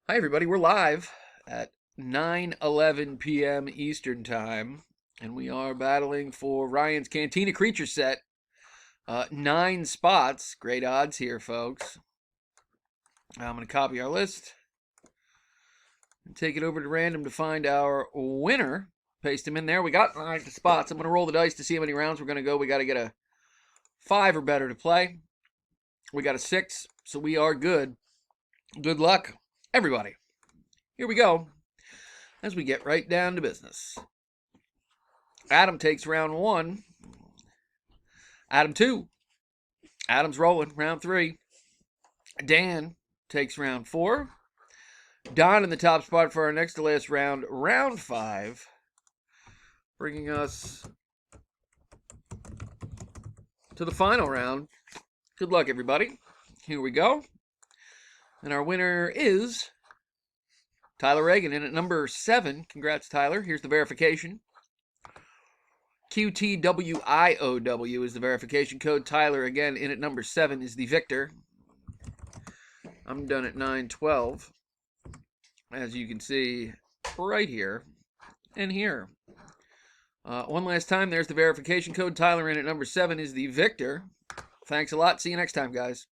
Hi, everybody. We're live at 9:11 p.m. Eastern Time, and we are battling for Ryan's Cantina Creature Set. 9 spots. Great odds here, folks. I'm going to copy our list and take it over to random to find our winner. Paste him in there. We got 9 spots. I'm going to roll the dice to see how many rounds we're going to go. We got to get a 5 or better to play. We got a 6, so we are good. Good luck, everybody. Here we go as we get right down to business. Adam takes round 1. Adam 2. Adam's rolling round 3. Dan takes round 4. Don in the top spot for our next to last round, round 5. Bringing us to the final round. Good luck, everybody. Here we go. And our winner is Tyler Reagan in at number 7. Congrats, Tyler. Here's the verification. QTWIOW is the verification code. Tyler, again, in at number 7 is the victor. I'm done at 9:12. As you can see right here and here. One last time, there's the verification code. Tyler in at number 7 is the victor. Thanks a lot. See you next time, guys.